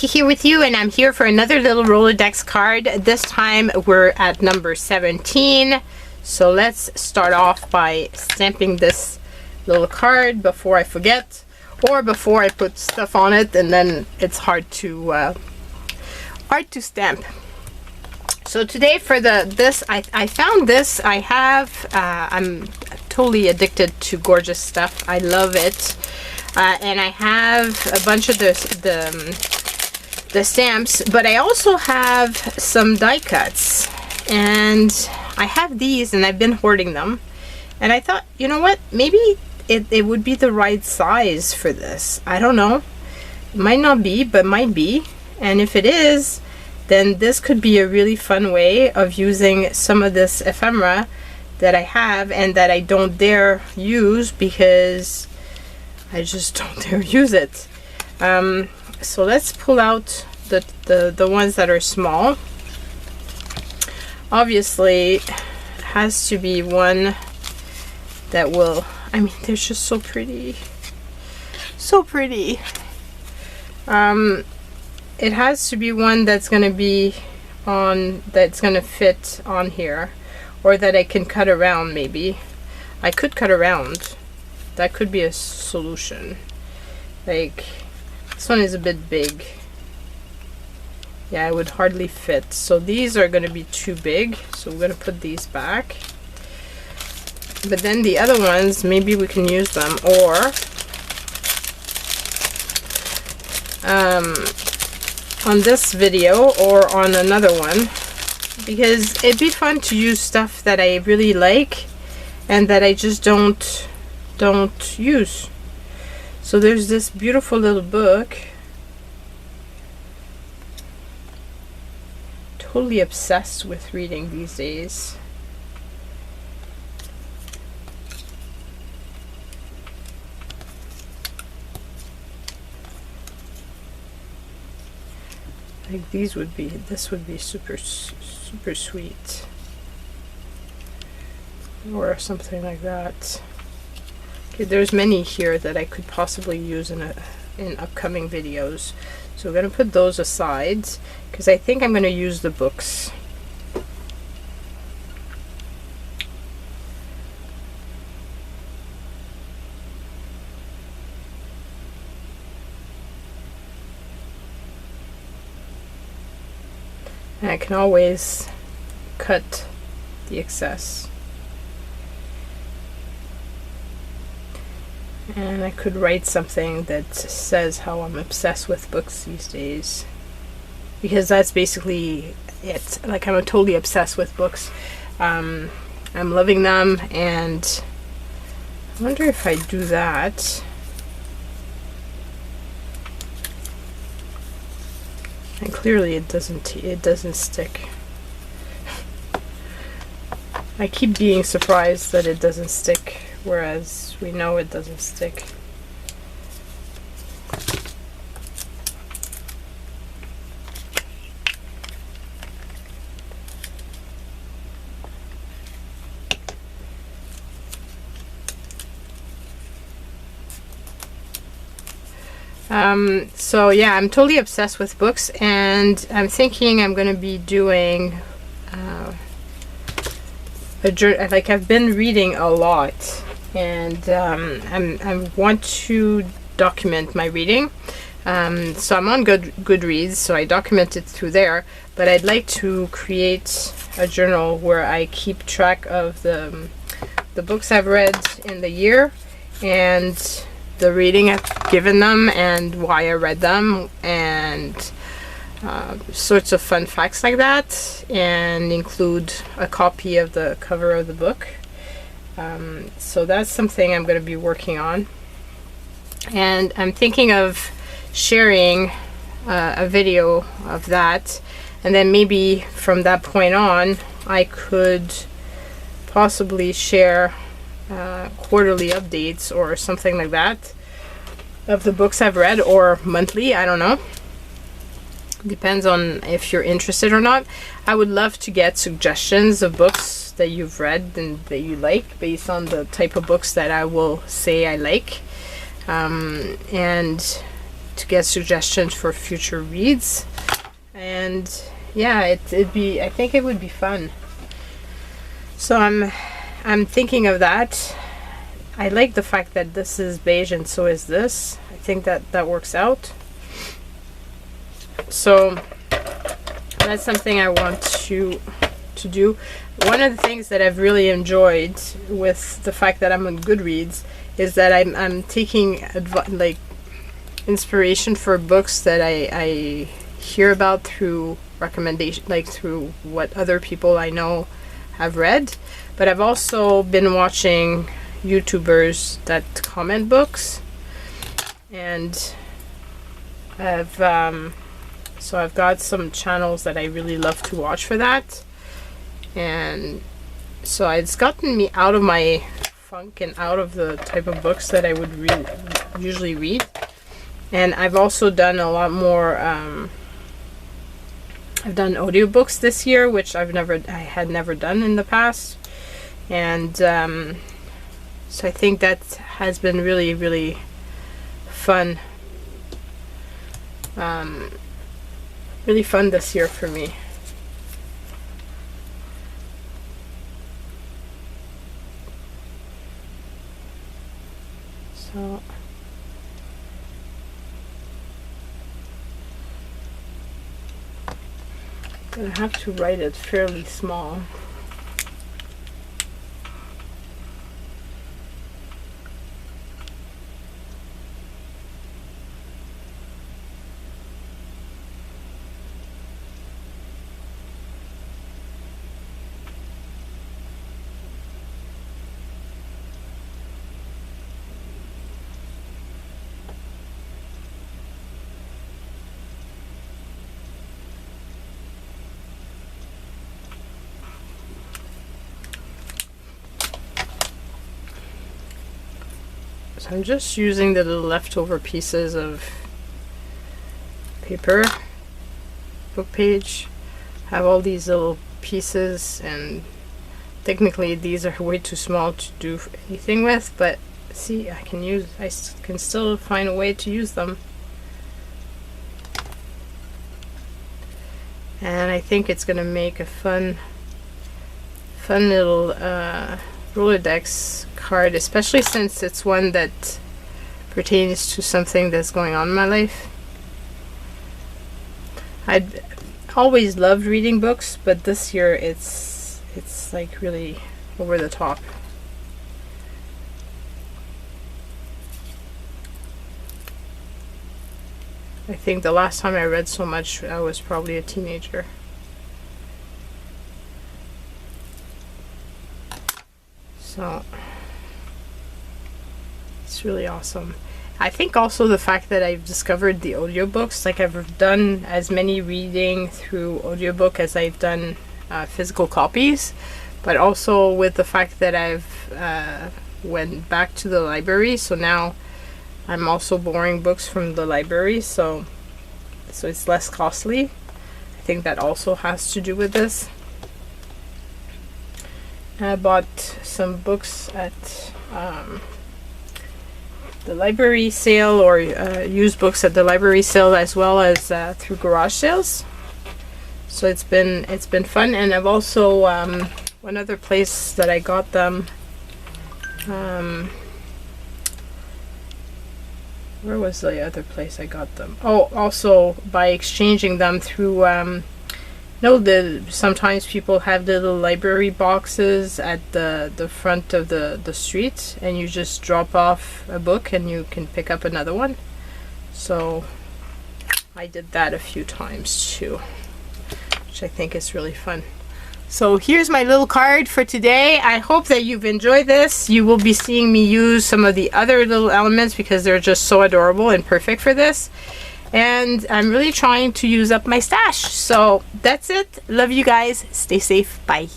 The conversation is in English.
Vicky here with you, and I'm here for another little Rolodex card. This time we're at number 17. So let's start off by stamping this little card before I forget, or before I put stuff on it, and then it's hard to stamp. So today for this, I found this. I'm totally addicted to gorgeous stuff. I love it. And I have a bunch of the stamps, but I also have some die cuts, and I have these, and I've been hoarding them, and I thought, you know what, maybe it would be the right size for this. I don't know, it might not be, but might be, and if it is, then this could be a really fun way of using some of this ephemera that I have and that I don't dare use because I just don't dare use it. So let's pull out the ones that are small. Obviously, it has to be one that will, I mean, they're just so pretty. So pretty. It has to be one that's going to be on, that's going to fit on here, or that I can cut around maybe. I could cut around. That could be a solution. Like, this one is a bit big. Yeah, it would hardly fit. So these are going to be too big. So we're going to put these back. But then the other ones, maybe we can use them. Or on this video or on another one. Because it'd be fun to use stuff that I really like and that I just don't use. So there's this beautiful little book. Totally obsessed with reading these days. Like this would be super sweet, or something like that. Okay, there's many here that I could possibly use in upcoming videos. So we're going to put those aside because I think I'm going to use the books. And I can always cut the excess. And I could write something that says how I'm obsessed with books these days. Because that's basically it. Like, I'm totally obsessed with books. I'm loving them, and I wonder if I do that. And clearly it doesn't stick. I keep being surprised that it doesn't stick, whereas we know it doesn't stick. So yeah, I'm totally obsessed with books, and I'm thinking I'm going to be doing like, I've been reading a lot, and I want to document my reading. So I'm on Goodreads, so I document it through there, but I'd like to create a journal where I keep track of the books I've read in the year, and the reading I've given them, and why I read them, and sorts of fun facts like that, and include a copy of the cover of the book. So that's something I'm going to be working on, and I'm thinking of sharing a video of that, and then maybe from that point on I could possibly share quarterly updates or something like that of the books I've read, or monthly, I don't know. Depends on if you're interested or not. I would love to get suggestions of books that you've read and that you like, based on the type of books that I will say I like. And to get suggestions for future reads. And yeah, I think it would be fun. So I'm thinking of that. I like the fact that this is beige and so is this. I think that works out. So that's something I want to do. One of the things that I've really enjoyed with the fact that I'm on Goodreads is that I'm taking like inspiration for books that I hear about through recommendation, like through what other people I know have read. But I've also been watching YouTubers that comment books, and so I've got some channels that I really love to watch for that. And so it's gotten me out of my funk and out of the type of books that I would usually read. And I've also done a lot more, I've done audiobooks this year, which I had never done in the past. And so I think that has been really, really fun. Really fun this year for me. So I'm gonna have to write it fairly small. So I'm just using the little leftover pieces of paper, book page. I have all these little pieces, and technically these are way too small to do anything with, but see, I can still find a way to use them. And I think it's gonna make a fun little rolodex card, especially since it's one that pertains to something that's going on in my life. I'd always loved reading books, but this year it's like really over the top. I think the last time I read so much, I was probably a teenager. So it's really awesome. I think also the fact that I've discovered the audiobooks, like I've done as many reading through audiobook as I've done physical copies, but also with the fact that I've went back to the library, so now I'm also borrowing books from the library, so it's less costly. I think that also has to do with this. I bought some books at the library sale, or used books at the library sale, as well as through garage sales. So it's been fun. And I've also one other place that I got them. Where was the other place I got them? Oh, also by exchanging them through sometimes people have little library boxes at the front of the street, and you just drop off a book and you can pick up another one. So I did that a few times too, which I think is really fun. So here's my little card for today. I hope that you've enjoyed this. You will be seeing me use some of the other little elements because they're just so adorable and perfect for this. And I'm really trying to use up my stash. So that's it. Love you guys. Stay safe. Bye.